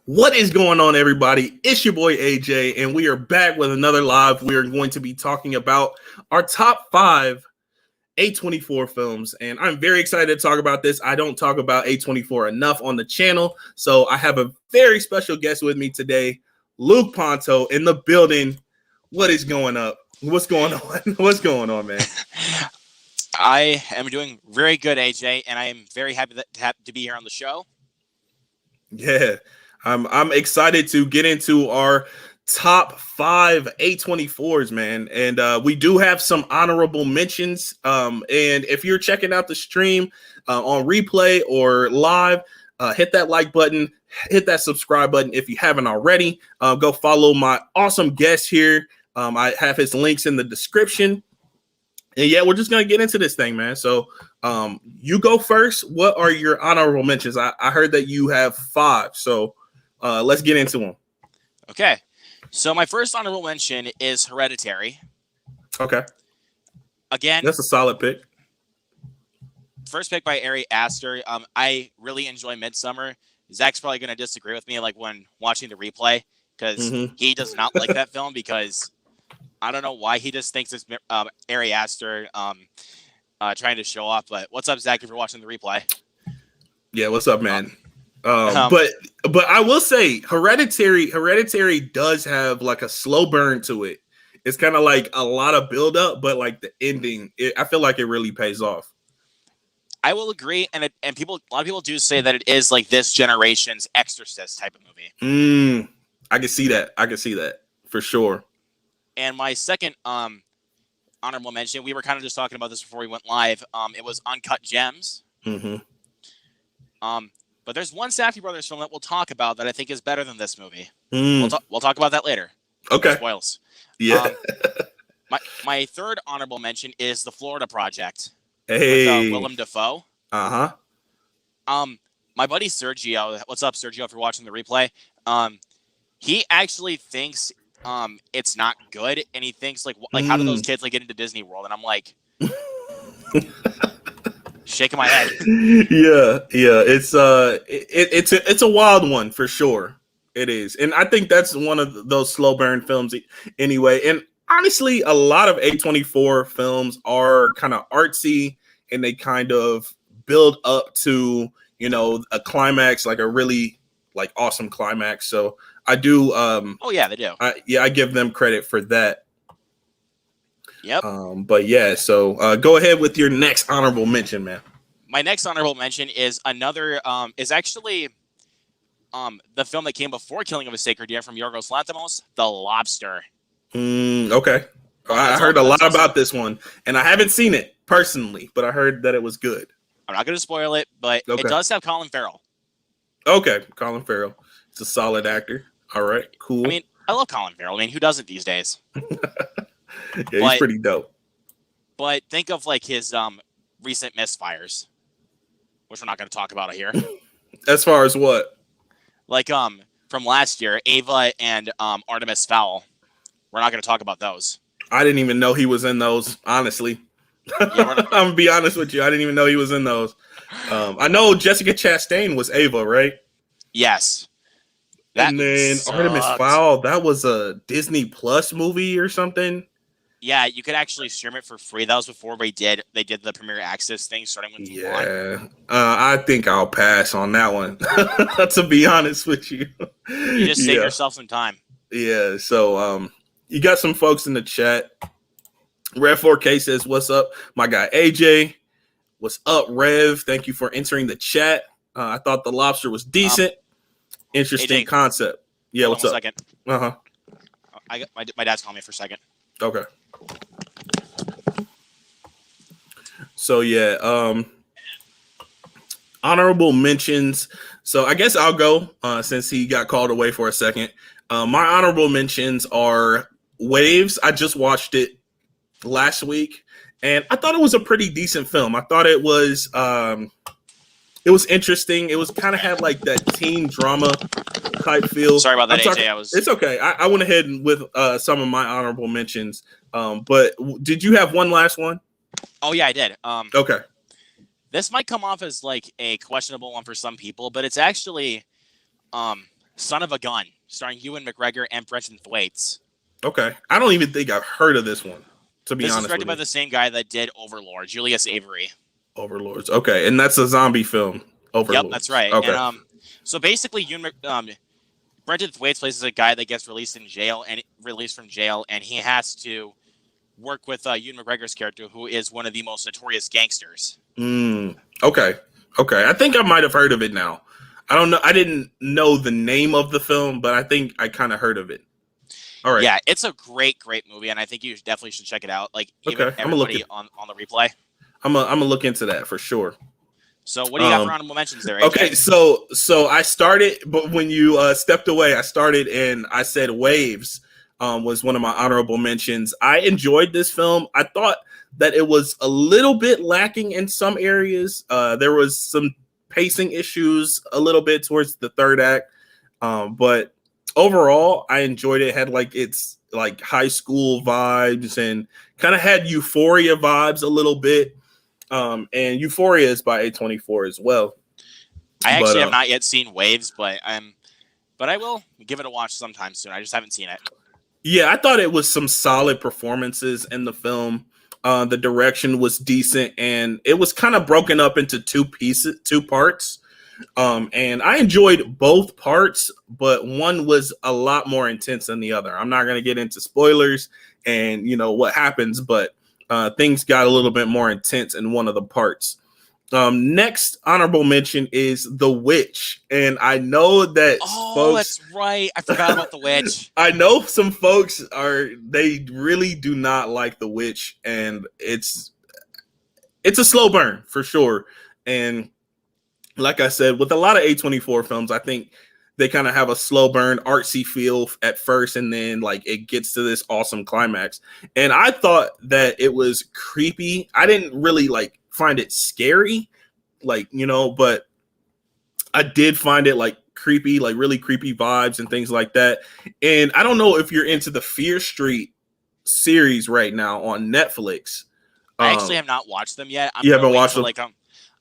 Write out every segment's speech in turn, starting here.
What is going on, everybody? It's your boy AJ, and we are back with another live. We are going to be talking about our top 5 A24 films, and I'm very excited to talk about this. I don't talk about A24 enough on the channel, so I have a very special guest with me today, LukePonto, in the building. What is going up? What's going on? What's going on, man? I am doing very good, AJ, and I am very happy to be here on the show. Yeah. I'm excited to get into our top 5 A24s, man. And we do have some honorable mentions. And if you're checking out the stream on replay or live, hit that like button, hit that subscribe button if you haven't already. Go follow my awesome guest here. I have his links in the description. And yeah, we're just going to get into this thing, man. So you go first. What are your honorable mentions? I heard that you have 5. So let's get into them. Okay. So my first honorable mention is Hereditary. Okay. Again, that's a solid pick. First pick by Ari Aster. I really enjoy Midsummer. Zach's probably going to disagree with me like when watching the replay because he does not like that film because I don't know why he just thinks it's Ari Aster trying to show off. But what's up, Zach, if you're watching the replay? Yeah, what's up, man? But I will say Hereditary does have like a slow burn to it. It's kind of like a lot of build up, but like the ending, I feel like it really pays off. I will agree, and a lot of people do say that it is like this generation's Exorcist type of movie. I can see that. I can see that for sure. And my second honorable mention, we were kind of just talking about this before we went live. It was Uncut Gems. But there's one Safdie Brothers film that we'll talk about that I think is better than this movie. We'll talk about that later. Okay. No spoils. Yeah. My third honorable mention is The Florida Project. Hey. With Willem Dafoe. My buddy Sergio, what's up, Sergio, if you're watching the replay? He actually thinks it's not good, and he thinks like how do those kids like get into Disney World? And I'm like shaking my head. Yeah, it's a wild one for sure. It is, and I think that's one of those slow burn films anyway. And honestly, a lot of A24 films are kind of artsy, and they kind of build up to a climax, like a really like awesome climax. So I do. Oh yeah, they do. I give them credit for that. Yep. But yeah, so go ahead with your next honorable mention, man. My next honorable mention is another. Is actually, the film that came before Killing of a Sacred Deer from Yorgos Lanthimos, The Lobster. Okay. I heard a lot about this one, and I haven't seen it personally, but I heard that it was good. I'm not going to spoil it, but it does have Colin Farrell. Okay, Colin Farrell. He's a solid actor. All right, cool. I mean, I love Colin Farrell. I mean, who doesn't these days? Yeah, he's pretty dope. But think of like his recent misfires, which we're not going to talk about here. As far as what? Like from last year, Ava and Artemis Fowl. We're not going to talk about those. I didn't even know he was in those, honestly. Yeah, I'm going to be honest with you. I didn't even know he was in those. I know Jessica Chastain was Ava, right? Yes. And then Artemis Fowl, that was a Disney Plus movie or something. Yeah, you could actually stream it for free. That was before they did the Premier Access thing starting with Mulan. I think I'll pass on that one, to be honest with you. You just save yourself some time. Yeah, so you got some folks in the chat. Rev 4K says, what's up? My guy AJ. What's up, Rev? Thank you for entering the chat. I thought The Lobster was decent. Interesting AJ, concept. Yeah, what's up? Second. My dad's calling me for a second. Okay. So yeah, honorable mentions. So I guess I'll go since he got called away for a second. My honorable mentions are Waves. I just watched it last week, and I thought it was a pretty decent film. I thought it was interesting. It was kind of had like that teen drama type feel. Sorry about that, AJ. It's okay. I went ahead with some of my honorable mentions. But did you have one last one? Oh yeah, I did. Okay. This might come off as like a questionable one for some people, but it's actually Son of a Gun, starring Ewan McGregor and Brenton Thwaites. Okay. I don't even think I've heard of this one, to be This is honest directed with by you. the same guy that did Overlord, Julius Avery. Overlords. Okay. And that's a zombie film. Yep, Overlords. that's right. Okay. And so basically, Brenton Thwaites plays a guy that gets released from jail, and he has to work with Ewan McGregor's character, who is one of the most notorious gangsters. Okay. Okay. I think I might have heard of it now. I don't know. I didn't know the name of the film, but I think I kind of heard of it. All right. Yeah, it's a great movie, and I think you definitely should check it out. Like, even Okay. everybody on the replay. I'm gonna look into that for sure. So what do you got for honorable mentions there, AJ? Okay, so I started, but when you stepped away, I started and I said Waves was one of my honorable mentions. I enjoyed this film. I thought that it was a little bit lacking in some areas. There was some pacing issues a little bit towards the third act, but overall, I enjoyed it. It had like its like high school vibes and kind of had Euphoria vibes a little bit. And Euphoria is by A24 as well. I actually have not yet seen Waves, but I will give it a watch sometime soon. I just haven't seen it. Yeah, I thought it was some solid performances in the film. The direction was decent, and it was kind of broken up into two parts. And I enjoyed both parts, but one was a lot more intense than the other. I'm not going to get into spoilers and what happens, but things got a little bit more intense in one of the parts. Next honorable mention is The Witch. And I know that folks... that's right. I forgot about The Witch. I know some folks they really do not like The Witch, and it's a slow burn for sure. And like I said, with a lot of A24 films, I think they kind of have a slow burn, artsy feel at first, and then like it gets to this awesome climax. And I thought that it was creepy. I didn't really like find it scary, but I did find it like creepy, like really creepy vibes and things like that. And I don't know if you're into the Fear Street series right now on Netflix. I actually have not watched them yet. You haven't watched them?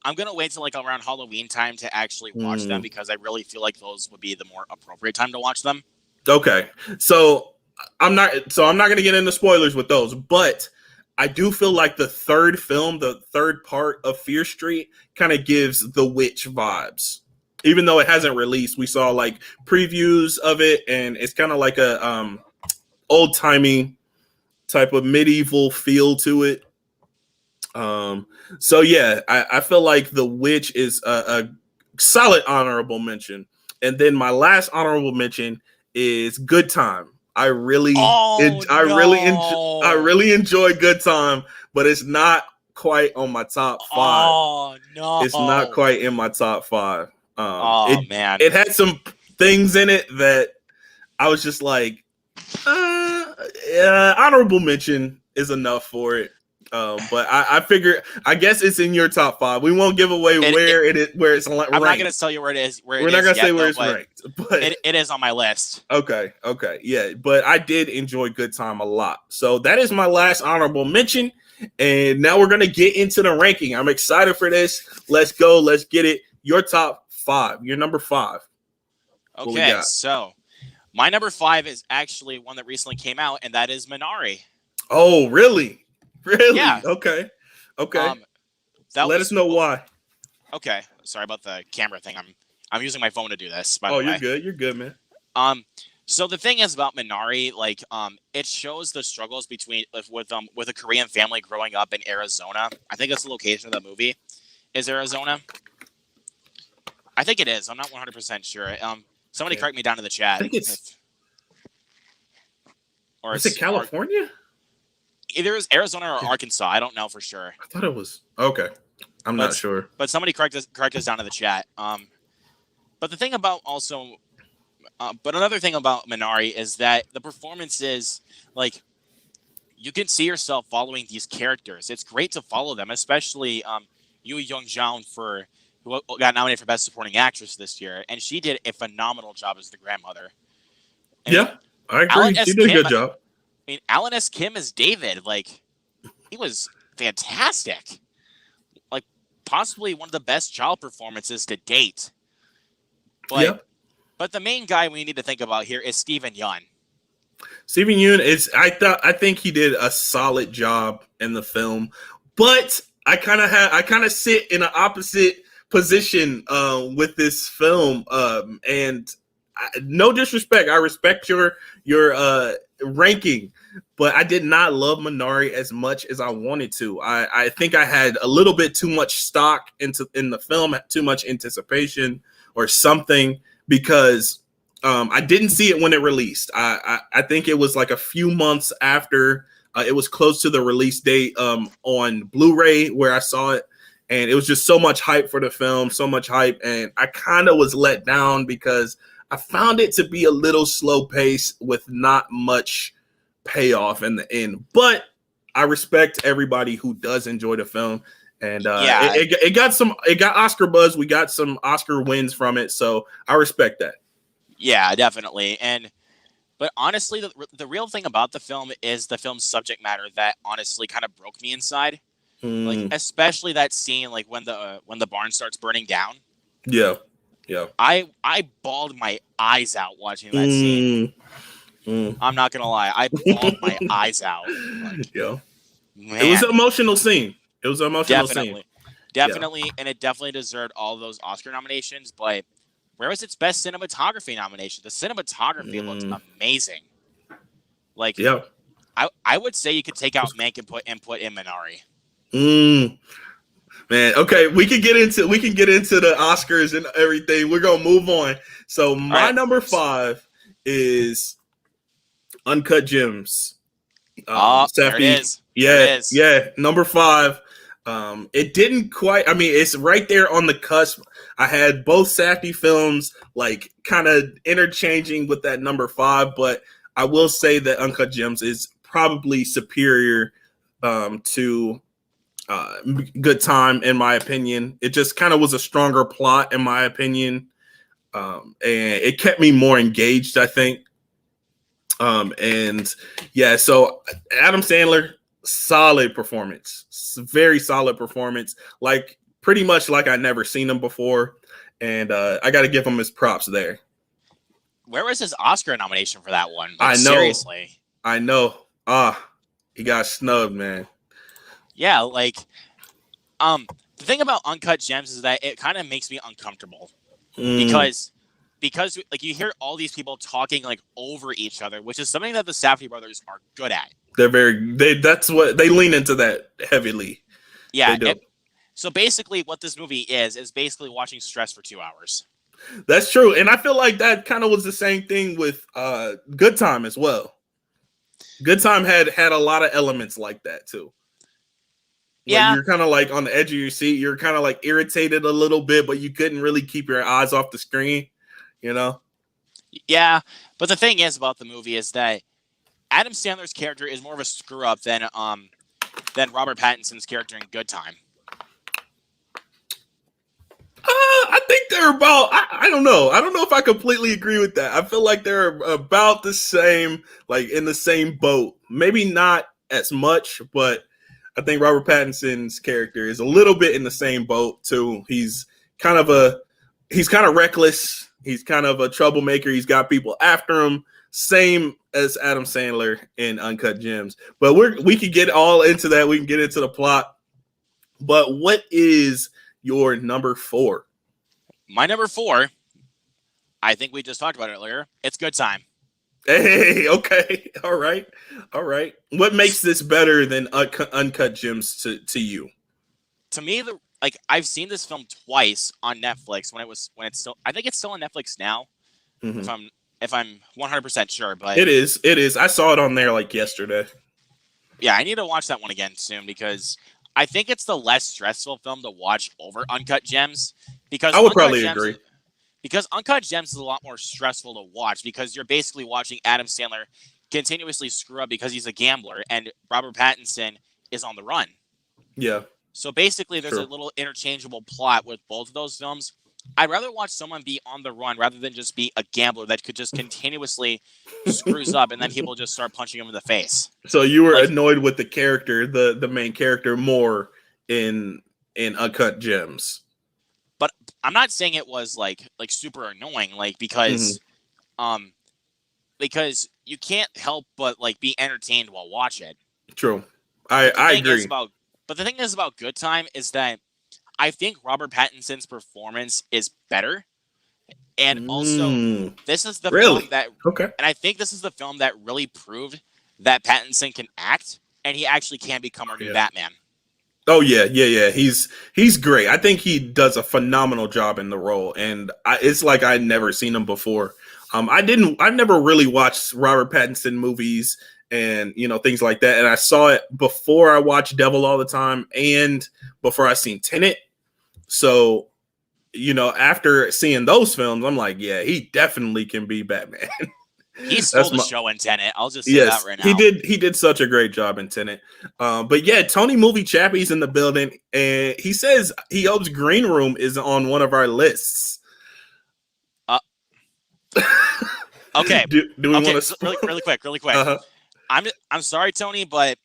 I'm going to wait till like around Halloween time to actually watch them, because I really feel like those would be the more appropriate time to watch them. Okay. So I'm not going to get into spoilers with those, but I do feel like the third part of Fear Street kind of gives The Witch vibes. Even though it hasn't released, we saw like previews of it, and it's kind of like a old-timey type of medieval feel to it. So yeah, I feel like The Witch is a solid honorable mention. And then my last honorable mention is Good Time. I really enjoy Good Time, but it's not quite on my top 5. Oh no, it's not quite in my top 5. Man, it had some things in it that I was just like, honorable mention is enough for it. But I figure, I guess it's in your top 5. We won't give away where it's ranked. I'm not going to tell you where it is. We're not going to say where it's ranked, but it is on my list. Okay, yeah. But I did enjoy Good Time a lot. So that is my last honorable mention. And now we're going to get into the ranking. I'm excited for this. Let's go. Let's get it. Your top 5. Your number 5. Okay, so my number 5 is actually one that recently came out, and that is Minari. Oh, really? Really? Yeah. Okay. Let us know why. Okay. Sorry about the camera thing. I'm using my phone to do this. By the way. You're good. You're good, man. So the thing is about Minari, like, it shows the struggles with a Korean family growing up in Arizona. I think it's the location of the movie. Is Arizona? I think it is. I'm not 100% sure. Somebody correct me down in the chat. I think it's. Is it California? Either is Arizona or Arkansas. I don't know for sure. I thought it was. Okay. I'm not sure. But somebody correct us down in the chat. But the thing about but another thing about Minari is that the performances, like, you can see yourself following these characters. It's great to follow them, especially Yoo Young-jeon, who got nominated for Best Supporting Actress this year, and she did a phenomenal job as the grandmother. And yeah, I agree. She did a good job. I mean, Alan S. Kim as David, like, he was fantastic. Like, possibly one of the best child performances to date. But But the main guy we need to think about here is Steven Yeun. Steven Yeun is. I think he did a solid job in the film, but I kind of sit in an opposite position with this film. No disrespect, I respect your ranking, but I did not love Minari as much as I wanted to. I think I had a little bit too much stock in the film, too much anticipation or something, because I didn't see it when it released. I think it was like a few months after it was close to the release date on Blu-ray where I saw it. And it was just so much hype for the film, so much hype. And I kind of was let down because I found it to be a little slow pace with not much payoff in the end. But I respect everybody who does enjoy the film. And it got Oscar buzz. We got some Oscar wins from it. So I respect that. Yeah, definitely. But honestly, the real thing about the film is the film's subject matter that honestly kind of broke me inside. Like, especially that scene, like when the barn starts burning down. Yeah. I bawled my eyes out watching that scene. I'm not gonna lie, I bawled my eyes out. Like, yeah, man. It was an emotional scene. Definitely, yeah. And it definitely deserved all those Oscar nominations. But where was its best cinematography nomination? The cinematography looked amazing. Like, yeah, I would say you could take out Mank and put in Minari. Man, okay, we can get into the Oscars and everything. We're gonna move on. So my number 5 is Uncut Gems. There it is. Yeah. Number 5. It didn't quite. I mean, it's right there on the cusp. I had both Safdie films like kind of interchanging with that number 5, but I will say that Uncut Gems is probably superior to Good Time, in my opinion. It just kind of was a stronger plot, in my opinion, and it kept me more engaged, I think. And yeah, so Adam Sandler, solid performance, very solid performance, like pretty much like I never seen him before, and I got to give him his props there. Where was his Oscar nomination for that one? Like, I know. Seriously. I know. He got snubbed, man. Yeah, like, the thing about Uncut Gems is that it kind of makes me uncomfortable because like you hear all these people talking like over each other, which is something that the Safdie brothers are good at. That's what they lean into that heavily. Yeah. So basically what this movie is basically watching Stress for 2 hours. That's true. And I feel like that kind of was the same thing with Good Time as well. Good Time had a lot of elements like that too. Yeah. You're kind of like on the edge of your seat. You're kind of like irritated a little bit, but you couldn't really keep your eyes off the screen, you know? Yeah. But the thing is about the movie is that Adam Sandler's character is more of a screw up than Robert Pattinson's character in Good Time. I think they're about. I don't know. I don't know if I completely agree with that. I feel like they're about the same, like in the same boat. Maybe not as much, but I think Robert Pattinson's character is a little bit in the same boat too. He's kind of reckless. He's kind of a troublemaker. He's got people after him. Same as Adam Sandler in Uncut Gems. But we can get all into that. We can get into the plot. But what is your number 4? My number 4, I think we just talked about it earlier. It's Good Time. Hey, okay. All right. What makes this better than Uncut Gems to you? To me, I've seen this film twice on Netflix when it's still, I think it's still on Netflix now. Mm-hmm. If I'm 100% sure, but it is. I saw it on there like yesterday. Yeah, I need to watch that one again soon because I think it's the less stressful film to watch over Uncut Gems. Because I would probably agree. Because Uncut Gems is a lot more stressful to watch because you're basically watching Adam Sandler continuously screw up because he's a gambler and Robert Pattinson is on the run. Yeah. So basically there's a little interchangeable plot with both of those films. I'd rather watch someone be on the run rather than just be a gambler that could just continuously screws up and then people just start punching him in the face. So you were annoyed with the character, the main character, more in Uncut Gems. I'm not saying it was like super annoying, like because you can't help but like be entertained while watching it. True. But the I thing is agree. about Good Time is that I think Robert Pattinson's performance is better, and also this is the Really? film that, Okay. and I think this is the film that really proved that Pattinson can act, and he actually can become our new Batman. Oh yeah. He's great. I think he does a phenomenal job in the role, and it's like I'd never seen him before. I've never really watched Robert Pattinson movies and things like that, and I saw it before I watched Devil All the Time and before I seen Tenet. So after seeing those films, I'm like, yeah, he definitely can be Batman. He stole the show in Tenet. I'll just say Yes, that right now. he did such a great job in Tenet. But yeah, Tony Movie Chappie's in the building, and he says he hopes Green Room is on one of our lists. Okay. Do we want to really quick? Uh-huh. I'm sorry, Tony, but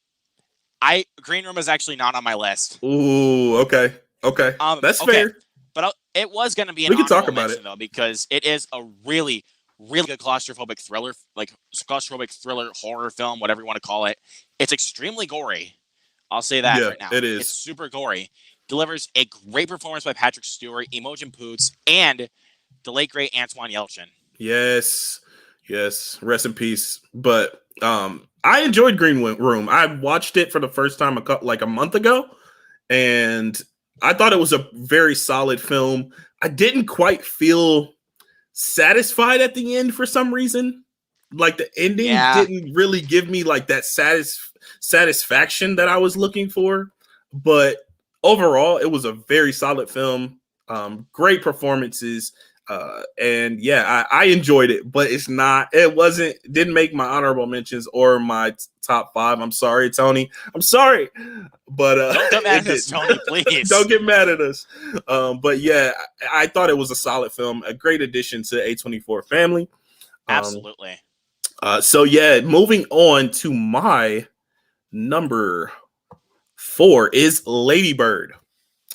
Green Room is actually not on my list. Ooh, okay. That's fair. But it was going to be an we can talk honorable about mention, it though, because it is a really, really good claustrophobic thriller, horror film, whatever you want to call it. It's extremely gory. I'll say that right now. It is. It's super gory. Delivers a great performance by Patrick Stewart, Imogen Poots, and the late great Antoine Yelchin. Yes. Rest in peace. But I enjoyed Green Room. I watched it for the first time a month ago, and I thought it was a very solid film. I didn't quite feel satisfied at the end for some reason. Like the ending didn't really give me like that satisfaction that I was looking for. But overall, it was a very solid film. Great performances. And yeah, I enjoyed it, but didn't make my honorable mentions or my top 5. I'm sorry, Tony. I'm sorry, but don't get mad at us, Tony, please. Don't get mad at us. But yeah, I thought it was a solid film, a great addition to A24 family. Absolutely. So yeah, moving on to my number 4 is Ladybird.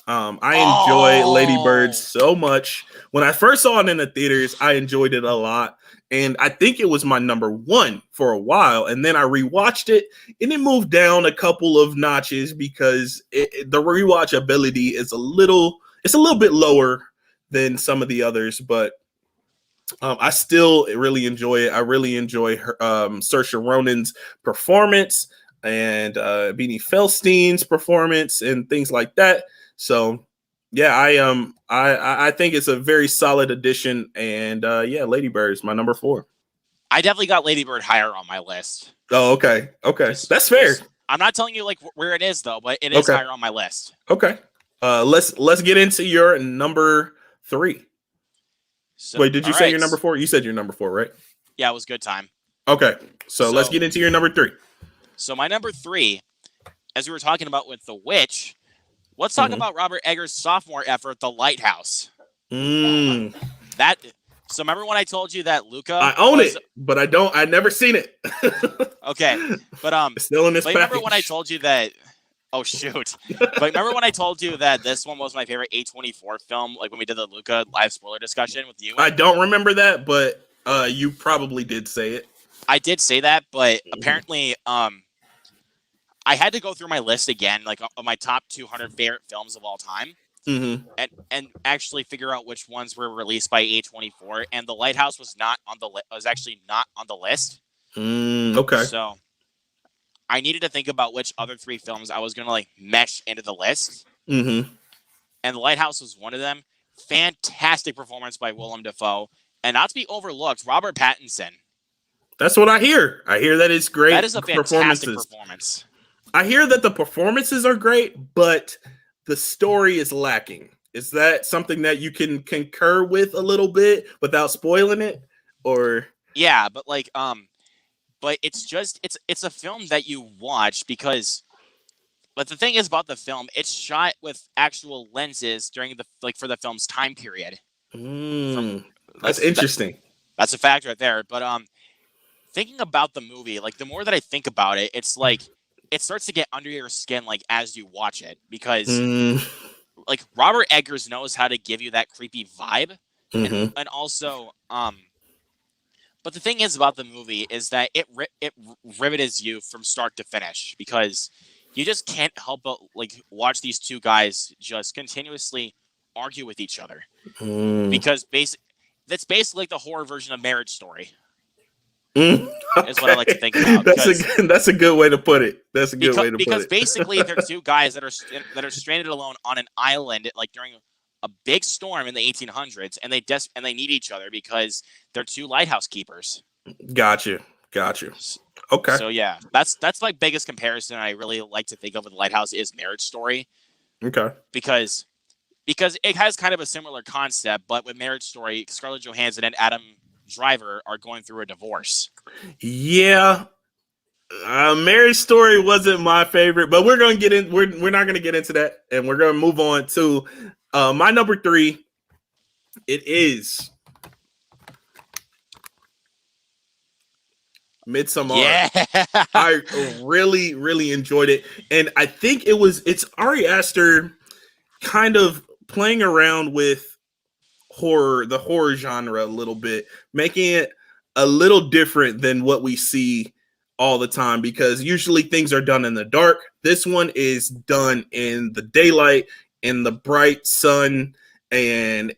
I enjoy Ladybird so much. When I first saw it in the theaters, I enjoyed it a lot. And I think it was my number 1 for a while. And then I rewatched it and it moved down a couple of notches because the rewatchability is a little bit lower than some of the others. But I still really enjoy it. I really enjoy Saoirse Ronan's performance and Beanie Feldstein's performance and things like that. So yeah, I think it's a very solid addition, and yeah, Ladybird is my number 4. I definitely got Ladybird higher on my list. Oh, okay, that's fair. I'm not telling you like where it is though, but it is higher on my list. Okay, let's get into your number 3. So, wait, did you say your number 4? You said your number 4, right? Yeah, it was Good Time. Okay, so let's get into your number 3. So my number 3, as we were talking about with The Witch. Let's talk about Robert Eggers' sophomore effort, The Lighthouse. So remember when I told you that Luca? I own it, but I never seen it. Okay, but it's still in this package. Remember when I told you that? Oh shoot! But remember when I told you that this one was my favorite A24 film? Like when we did the Luca live spoiler discussion with you. I don't remember that, but you probably did say it. I did say that, but apparently, I had to go through my list again, like of my top 200 favorite films of all time, and actually figure out which ones were released by A24. And The Lighthouse was actually not on the list. Okay. So I needed to think about which other 3 films I was going to like mesh into the list. And The Lighthouse was one of them. Fantastic performance by Willem Dafoe, and not to be overlooked, Robert Pattinson. That's what I hear. I hear that it's great. That is a fantastic performance. I hear that the performances are great, but the story is lacking. Is that something that you can concur with a little bit without spoiling it? Or yeah, but like but it's just it's a film that you watch because but the thing is about the film, it's shot with actual lenses during for the film's time period. That's interesting. That's a fact right there. But thinking about the movie, like the more that I think about it, it's like it starts to get under your skin like as you watch it because like Robert Eggers knows how to give you that creepy vibe, Mm-hmm. and also But the thing is about the movie is that it rivets you from start to finish because you just can't help but like watch these two guys just continuously argue with each other because that's basically like the horror version of Marriage Story. Okay. Is what I like to think about. That's a good way to put it. That's a good way to put because it. basically they're two guys that are stranded alone on an island like during a big storm in the 1800s, and they need each other because they're two lighthouse keepers. Gotcha. Okay. So yeah, that's my biggest comparison. I really like to think of with Lighthouse is Marriage Story. Okay. Because it has kind of a similar concept, but with Marriage Story, Scarlett Johansson and Adam Driver are going through a divorce. Yeah. Marriage Story wasn't my favorite, but we're gonna get in. We're not gonna get into that, and we're gonna move on to my number 3. It is Midsommar. Yeah. I really enjoyed it, and I think it's Ari Aster kind of playing around with the horror genre a little bit, making it a little different than what we see all the time, because usually things are done in the dark. This one is done in the daylight, in the bright sun, and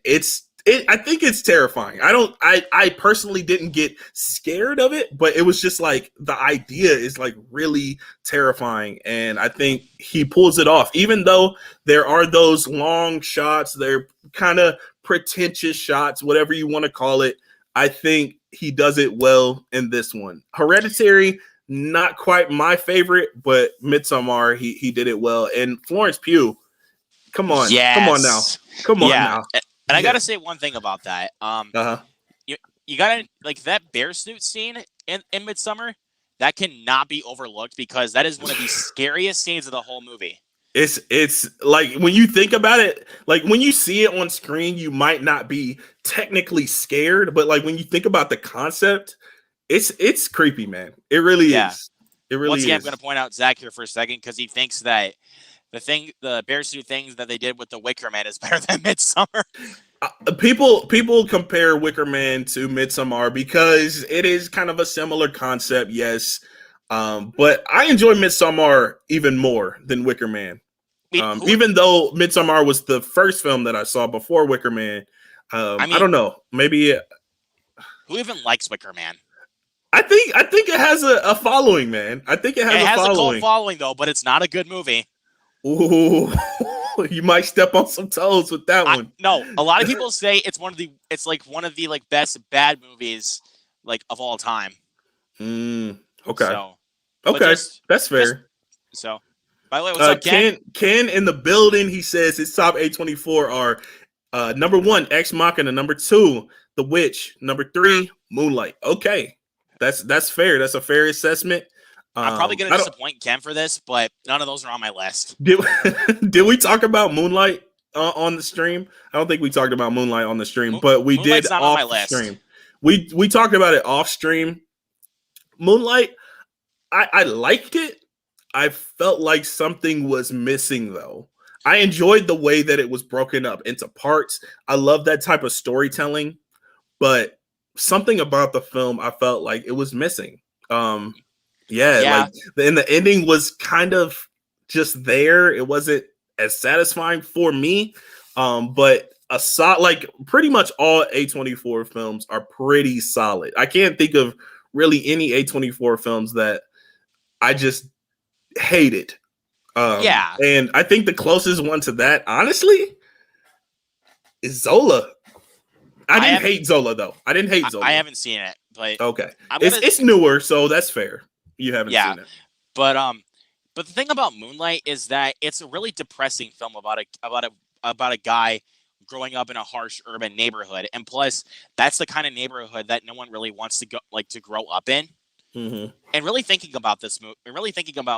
I think it's terrifying. I personally didn't get scared of it, but it was just like the idea is like really terrifying, and I think he pulls it off. Even though there are those long shots, they're kind of pretentious shots, whatever you want to call it. I think he does it well in this one. Hereditary, not quite my favorite, but Midsommar, he did it well. And Florence Pugh, come on, yes. come on now. And I gotta say one thing about that. You gotta like that bear suit scene in Midsommar. That cannot be overlooked because that is one of the scariest scenes of the whole movie. It's like when you think about it, like when you see it on screen, you might not be technically scared, but like when you think about the concept, it's creepy, man. It really is. It really Once again, is. I'm gonna point out Zach here for a second because he thinks that the bear suit things that they did with the Wicker Man is better than Midsommar. People compare Wicker Man to Midsommar because it is kind of a similar concept, yes. But I enjoy Midsommar even more than Wicker Man. Even though Midsommar was the first film that I saw before Wicker Man. I don't know. Maybe who even likes Wicker Man? I think it has a following, man. I think it has a following. A cult following though, but it's not a good movie. Ooh, you might step on some toes with that one. No, a lot of people say it's one of the best bad movies like of all time. Okay. So, okay, that's fair. So, by the way, what's up, Ken? Ken in the building. He says his top A24 are number 1, Ex Machina, number 2, The Witch, number 3, Moonlight. Okay, that's fair. That's a fair assessment. I'm probably going to disappoint Ken for this, but none of those are on my list. Did we talk about Moonlight on the stream? I don't think we talked about Moonlight on the stream, but we did off the stream. We talked about it off stream. Moonlight, I liked it. I felt like something was missing, though. I enjoyed the way that it was broken up into parts. I love that type of storytelling, but something about the film I felt like it was missing. Like and the ending was kind of just there. It wasn't as satisfying for me. But like pretty much all A24 films are pretty solid. I can't think of really any A24 films that I just hated. And I think the closest one to that, honestly, is Zola. I didn't hate Zola though. I didn't hate Zola. I haven't seen it, but okay, it's newer, so that's fair. You haven't seen it, but the thing about Moonlight is that it's a really depressing film about a guy growing up in a harsh urban neighborhood, and plus that's the kind of neighborhood that no one really wants to grow up in. Mm-hmm. And really thinking about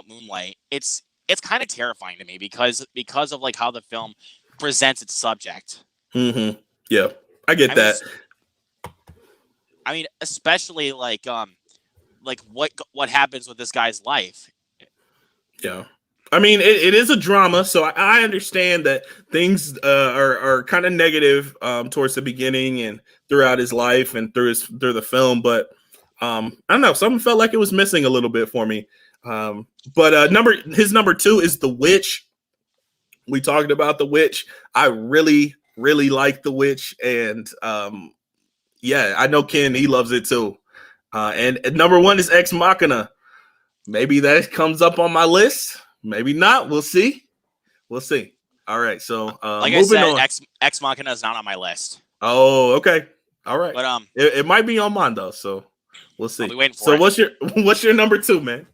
Moonlight, it's kind of terrifying to me because of like how the film presents its subject. Mm-hmm. Yeah, I get that. I mean, especially like what happens with this guy's life. Yeah. I mean, it is a drama, so I understand that things are kind of negative towards the beginning and throughout his life and through the film. But I don't know, something felt like it was missing a little bit for me. But his number two is The Witch. We talked about The Witch. I really, really like The Witch, and yeah, I know Ken, he loves it too. And number one is Ex Machina. Maybe that comes up on my list. Maybe not. We'll see. We'll see. All right. So like I moving said, on. Ex Machina is not on my list. Oh, okay. All right. But it might be on mine though. So we'll see. I'll be waiting for so it. what's your number two, man?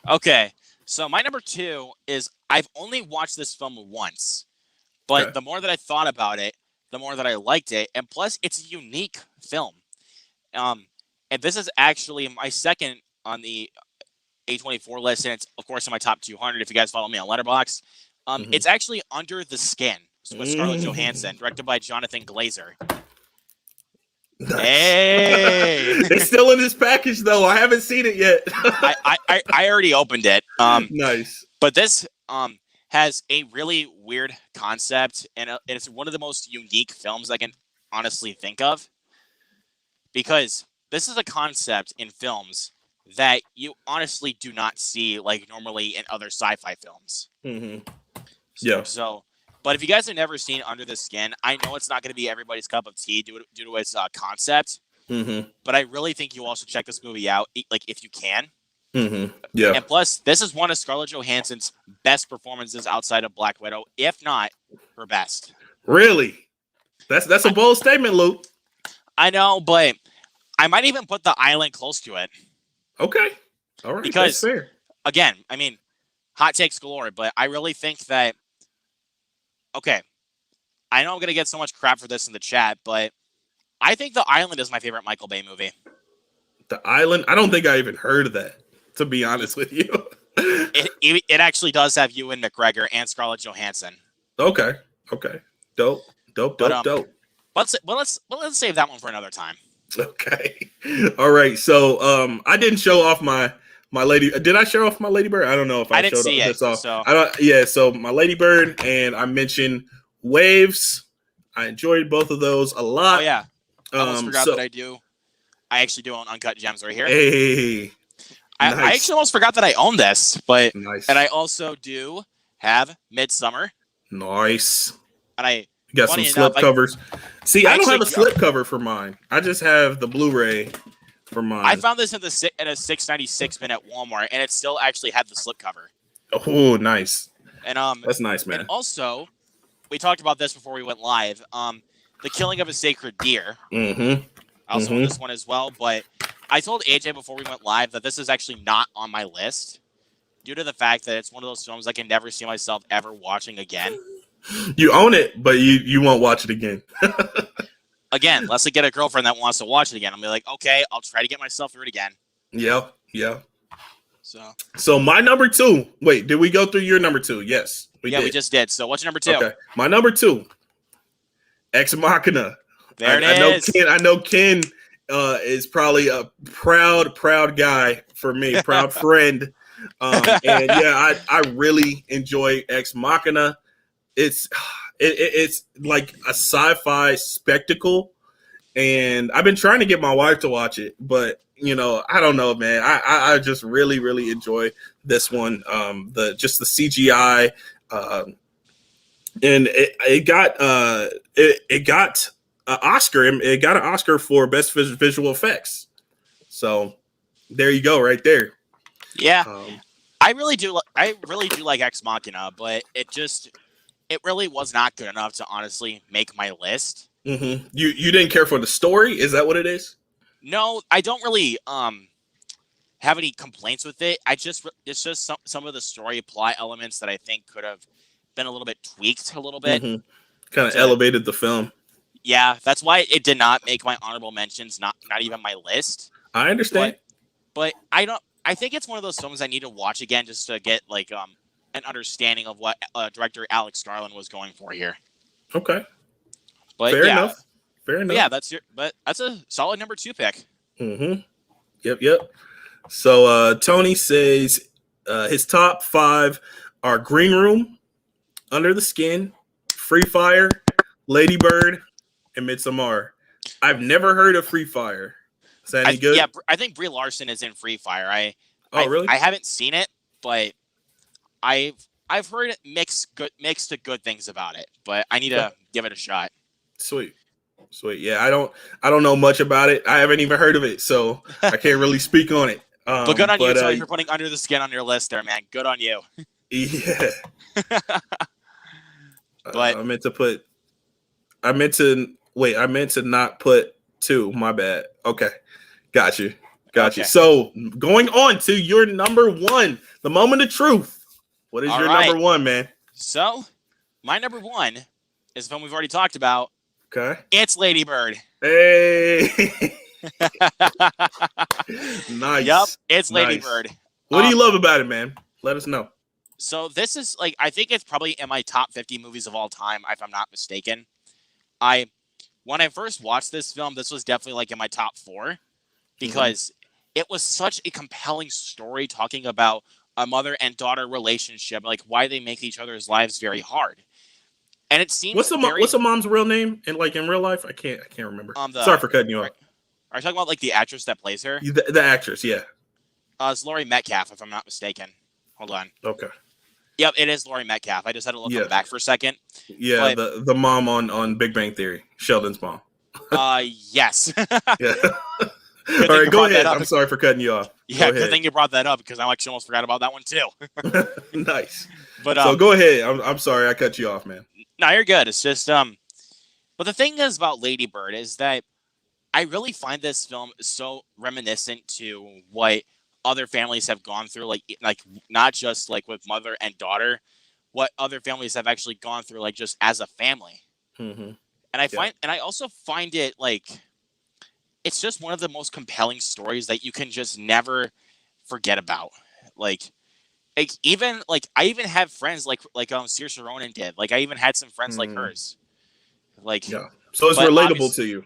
Okay. So my number two is I've only watched this film once, but the more that I thought about it, the more that I liked it, and plus it's a unique film. And this is actually my second on the A24 list, and it's of course in my top 200. If you guys follow me on Letterboxd, it's actually Under the Skin with Scarlett Johansson, directed by Jonathan Glazer. Nice. Hey, it's still in this package though. I haven't seen it yet. I already opened it. Nice, but this has a really weird concept, and it's one of the most unique films I can honestly think of, because this is a concept in films that you honestly do not see like normally in other sci-fi films. Yeah. So, but if you guys have never seen Under the Skin, I know it's not going to be everybody's cup of tea due to its concept. But I really think you also check this movie out, like if you can. Yeah. And plus, this is one of Scarlett Johansson's best performances outside of Black Widow, if not her best. Really? That's a bold statement, Luke. I know, but I might even put The Island close to it. Okay. All right. Because, that's fair. Again, I mean, hot takes galore, but I really think that, okay, I know I'm going to get so much crap for this in the chat, but I think The Island is my favorite Michael Bay movie. The Island? I don't think I even heard of that, to be honest with you. it actually does have Ewan McGregor and Scarlett Johansson. Okay. Dope. Let's save that one for another time. Okay. All right. So I didn't show off my lady. Did I show off my Ladybird? I don't know if I didn't showed see this it. off. So. I don't. Yeah. So my Ladybird, and I mentioned Waves. I enjoyed both of those a lot. Oh yeah. I almost forgot that I do. I actually do own Uncut Gems right here. Hey. I actually almost forgot that I own this, but nice. And I also do have Midsummer. Nice. And I got some slip covers. See, I don't have a slip cover for mine. I just have the Blu-ray for mine. I found this at a $6.96 bin at Walmart, and it still actually had the slip cover. Oh, nice. And that's nice, man. And also, we talked about this before we went live. The Killing of a Sacred Deer. I also own this one as well, but I told AJ before we went live that this is actually not on my list due to the fact that it's one of those films I can never see myself ever watching again. You own it, but you won't watch it again. Again, unless I get a girlfriend that wants to watch it again. I'll be like, okay, I'll try to get myself through it again. Yeah. So my number two. Wait, did we go through your number two? Yes, we just did. So what's your number two? Okay, my number two, Ex Machina. There it is. I know Ken is probably a proud guy for me, proud friend. And yeah, I really enjoy Ex Machina. It's like a sci-fi spectacle, and I've been trying to get my wife to watch it, but I don't know, man. I just really enjoy this one. The CGI, and it got an Oscar. It got an Oscar for best visual effects. So there you go, right there. Yeah, I really do like Ex Machina, but it really was not good enough to honestly make my list. You didn't care for the story? Is that what it is? No, I don't really have any complaints with it. It's just some of the story plot elements that I think could have been a little bit tweaked a little bit. Kind of elevated the film. Yeah, that's why it did not make my honorable mentions, not even my list. I understand. But I think it's one of those films I need to watch again just to get like an understanding of what director Alex Garland was going for here. Okay. But Fair enough. Yeah, that's a solid number two pick. Yep. So Tony says his top five are Green Room, Under the Skin, Free Fire, Ladybird, and Midsommar. I've never heard of Free Fire. Is that any good? Yeah, I think Brie Larson is in Free Fire. Really? I haven't seen it, but I've heard mixed to good things about it. But I need to give it a shot. Sweet. Yeah, I don't know much about it. I haven't even heard of it, so I can't really speak on it. But good on you, Tony, for putting Under the Skin on your list there, man. Good on you. Yeah. But I meant to not put 2. My bad. Okay. Got you. Okay. So going on to your number 1, the moment of truth. What is your number 1, man? So my number 1 is a film we've already talked about. Okay. It's Ladybird. Hey. Nice. Yep. It's Ladybird. What do you love about it, man? Let us know. So this is I think it's probably in my top 50 movies of all time, if I'm not mistaken. When I first watched this film, this was definitely in my top 4 because it was such a compelling story talking about a mother and daughter relationship, why they make each other's lives very hard. And it seems what's the mom's real name in real life? I can't remember. Sorry for cutting you off. Are you talking about the actress that plays her? The actress, yeah. It's Laurie Metcalf, if I'm not mistaken. Hold on. Okay. Yep, it is Laurie Metcalf. I just had to look on the back for a second. Yeah, but the mom on Big Bang Theory, Sheldon's mom. Yes. Yeah. All right, go ahead. I'm sorry for cutting you off. Yeah, good thing you brought that up because I actually almost forgot about that one too. Nice. But so go ahead. I'm sorry I cut you off, man. No, you're good. It's just but the thing is about Ladybird is that I really find this film so reminiscent to what other families have gone through, like not just with mother and daughter, what other families have actually gone through, just as a family. Mm-hmm. And I also find it it's just one of the most compelling stories that you can just never forget about. I even have friends like Saoirse Ronan did. I even had some friends like hers. Yeah. So it's relatable to you.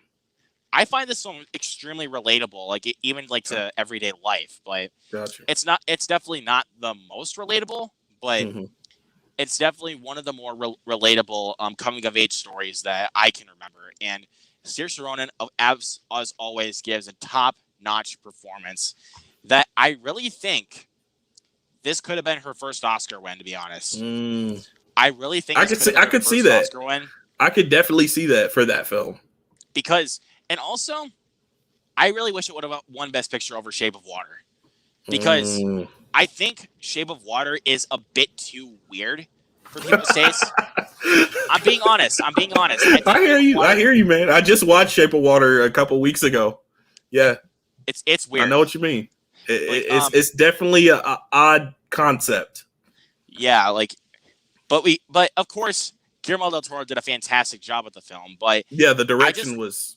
I find this film extremely relatable, even to everyday life. But gotcha. It's definitely not the most relatable, but it's definitely one of the more relatable coming of age stories that I can remember. And Saoirse Ronan, as always, gives a top-notch performance that I really think this could have been her first Oscar win, to be honest. I really think I could see that. Oscar win. I could definitely see that for that film. And also, I really wish it would have won Best Picture over Shape of Water. Because I think Shape of Water is a bit too weird for people's taste. I'm being honest. I hear you, man. I just watched Shape of Water a couple weeks ago. Yeah. It's weird. I know what you mean. It's definitely a odd concept. Yeah, but of course, Guillermo del Toro did a fantastic job with the film. But yeah, the direction was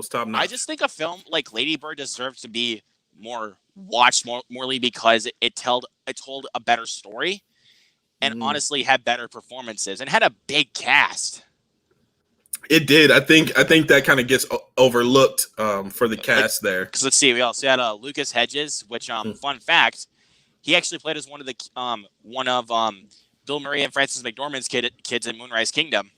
top notch. I just think a film like Lady Bird deserves to be more watched morely because it told a better story, and honestly had better performances and had a big cast. It did. I think that kind of gets overlooked for the cast there. Because let's see, we also had Lucas Hedges, which fun fact, he actually played as one of Bill Murray and Frances McDormand's kids in Moonrise Kingdom.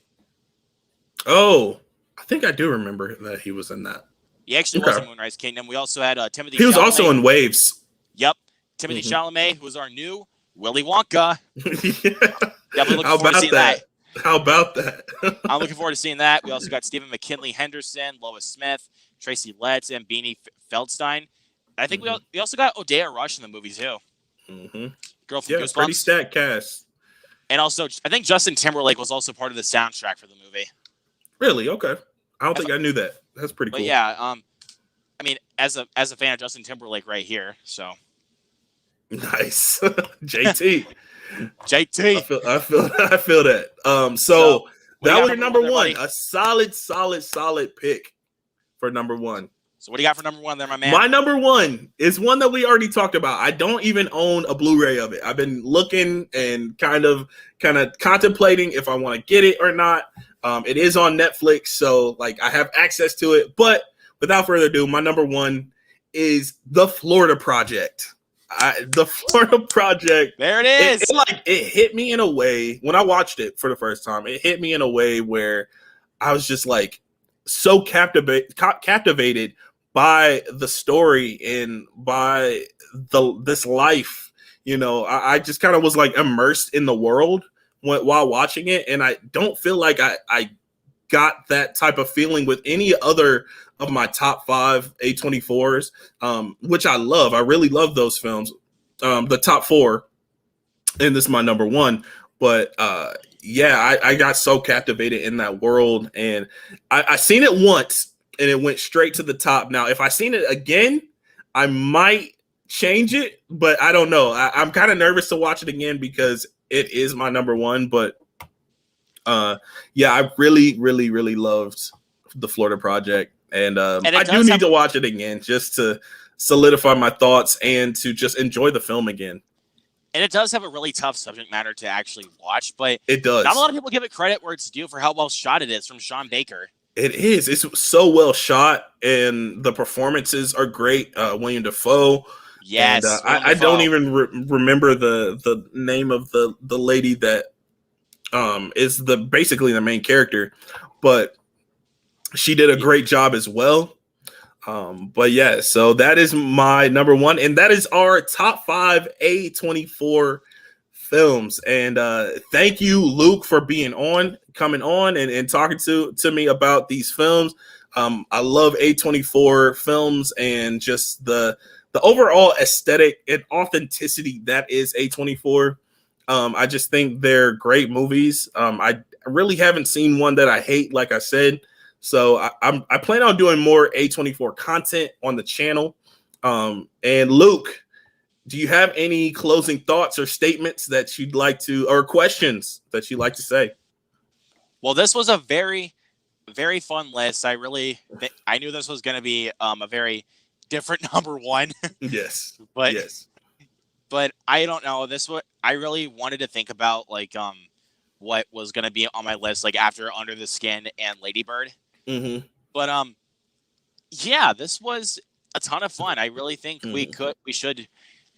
Oh, I think I do remember that he was in that. He actually was in Moonrise Kingdom. We also had Timothy. He was Chalamet. Also in Waves. Yep, Timothy Chalamet, who was our new Willy Wonka. Yeah. Definitely looking forward to seeing that. How about that? I'm looking forward to seeing that. We also got Stephen McKinley Henderson, Lois Smith, Tracy Letts, and Beanie Feldstein. I think we also got Odeya Rush in the movie too. Girl from Goosebumps. Pretty stacked cast. And also, I think Justin Timberlake was also part of the soundtrack for the movie. Really? Okay. I don't think I knew that. That's pretty cool. But yeah, I mean, as a fan of Justin Timberlake right here, so. Nice. JT. JT. I feel that. So that was your number one. Buddy? A solid pick for number one. So what do you got for number one there, my man? My number one is one that we already talked about. I don't even own a Blu-ray of it. I've been looking and kind of contemplating if I want to get it or not. It is on Netflix, so I have access to it. But without further ado, my number one is The Florida Project. The Florida Project. There it is. It hit me in a way when I watched it for the first time. It hit me in a way where I was just like so captivated by the story and by this life. You know, I just kind of was like immersed in the world while watching it, and I don't feel like I got that type of feeling with any other of my top 5 A24s, which I love. I really love those films. The top 4, and this is my number 1. But yeah, I got so captivated in that world, and I seen it once, and it went straight to the top. Now, if I seen it again, I might change it, but I don't know. I'm kind of nervous to watch it again because it is my number 1. But yeah, I really, really, really loved the Florida Project, and I do need to watch it again just to solidify my thoughts and to just enjoy the film again. And it does have a really tough subject matter to actually watch, but it does. Not a lot of people give it credit where it's due for how well shot it is from Sean Baker. It is. It's so well shot, and the performances are great. William Dafoe. Yes, and, I don't even remember the name of the lady that is basically the main character, but she did a great job as well. But yeah, so that is my number 1, and that is our top 5 A24 films. And thank you, Luke, for coming on and talking to me about these films. I love A24 films and just the overall aesthetic and authenticity that is A24. I just think they're great movies. I really haven't seen one that I hate, like I said. So I plan on doing more A24 content on the channel. And Luke, do you have any closing thoughts or statements that you'd like to, or questions that you'd like to say? Well, this was a very, very fun list. I knew this was going to be a very different number 1. Yes. But yes. But I don't know. I really wanted to think about what was going to be on my list, like after Under the Skin and Ladybird. Mm-hmm. But yeah, this was a ton of fun. I really think we should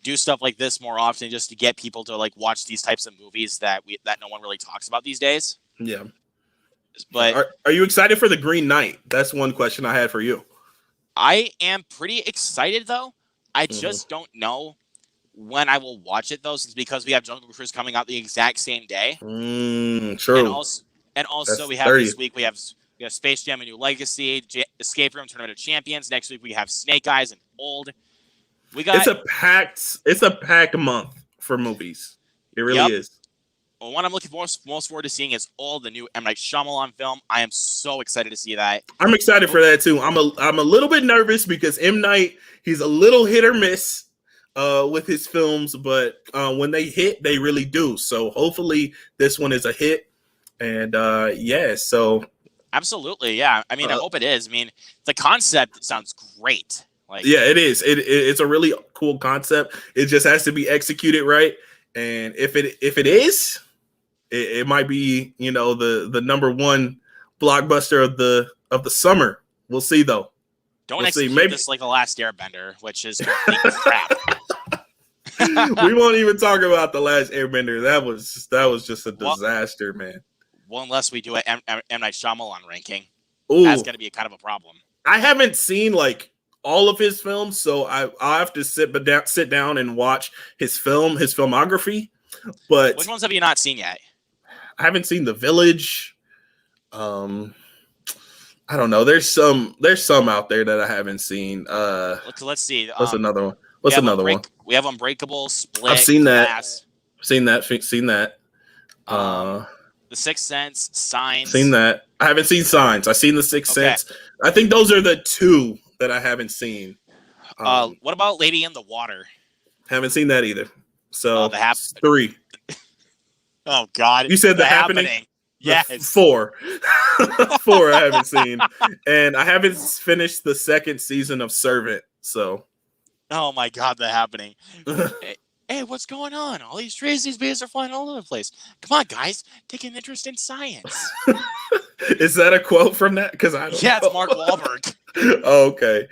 do stuff like this more often, just to get people to like watch these types of movies that no one really talks about these days. Yeah. But are you excited for The Green Knight? That's one question I had for you. I am pretty excited though. I just don't know when I will watch it though, since because we have Jungle Cruise coming out the exact same day. True. And also we have 30. This week we have Space Jam: A New Legacy, Escape Room: Tournament of Champions. Next week we have Snake Eyes and Old. It's a packed month for movies. It really is. Well, what I'm looking most forward to seeing is all the new M. Night Shyamalan film. I am so excited to see that. I'm excited for that too. I'm a little bit nervous because M. Night, he's a little hit or miss with his films, but when they hit, they really do. So hopefully this one is a hit. And so absolutely, yeah. I mean, I hope it is. I mean, the concept sounds great. Yeah, it is. It's a really cool concept. It just has to be executed right. And if it is, it might be, the number 1 blockbuster of the summer. We'll see though. Don't execute this like The Last Airbender, which is complete crap. We won't even talk about The Last Airbender. That was just a disaster, man. Well, unless we do an M. Night Shyamalan ranking, Ooh. That's going to be kind of a problem. I haven't seen all of his films, so I have to sit down and watch his filmography. But which ones have you not seen yet? I haven't seen The Village. I don't know. There's some out there that I haven't seen. Let's see. What's another one? What's another one? We have Unbreakable, Split. I've seen Glass. that. Seen that. The Sixth Sense, Signs. Seen that. I haven't seen Signs. I've seen The Sixth Sense. I think those are the 2 that I haven't seen. What about Lady in the Water? Haven't seen that either. So 3. Oh God! You said The Happening? Yes. 4. 4 I haven't seen, and I haven't finished the 2nd season of Servant. So. Oh my God! The Happening. hey, what's going on? All these trees, these bees are flying all over the place. Come on, guys, take an interest in science. Is that a quote from that? Because I don't Yeah, know. it's Mark Wahlberg. Okay.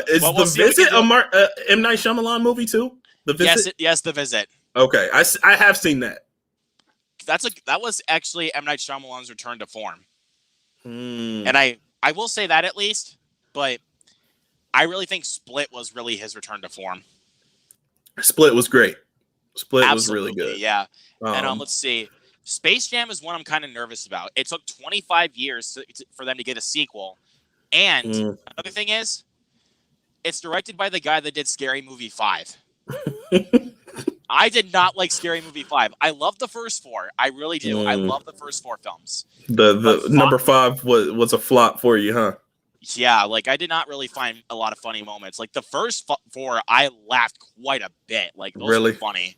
Is Well, The we'll see what we Visit can do. a M. Night Shyamalan movie too? The Visit? Yes, The Visit. Okay. I have seen that. That was actually M. Night Shyamalan's return to form. Hmm. And I will say that at least, but I really think Split was really his return to form. Split was great. Split Absolutely, was really good. yeah. And let's see. Space Jam is one I'm kind of nervous about. It took 25 years for them to get a sequel. And another thing is, it's directed by the guy that did Scary Movie 5. I did not like Scary Movie 5. I love the first 4. I really do. I love the first 4 films. The number 5 was a flop for you, huh? Yeah, like I did not really find a lot of funny moments. Like the first 4, I laughed quite a bit. Like those were funny.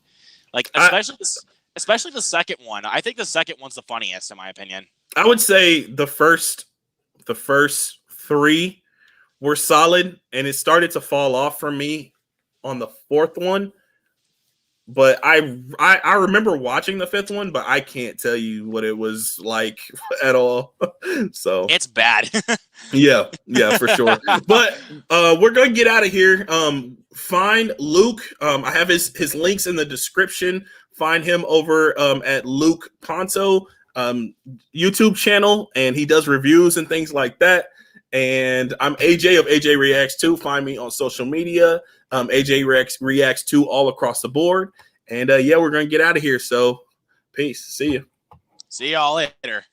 Like especially the second one. I think the second one's the funniest in my opinion. I would say the first 3 were solid, and it started to fall off for me on the 4th one. But I remember watching the 5th one, but I can't tell you what it was like at all. So it's bad. yeah, for sure. But we're gonna get out of here. Find Luke. I have his links in the description. Find him over at LukePonto YouTube channel, and he does reviews and things like that. And I'm AJ of AJ Reacts 2. Find me on social media. AJ Reacts 2 all across the board. And yeah, we're going to get out of here. So peace. See you. See y'all later.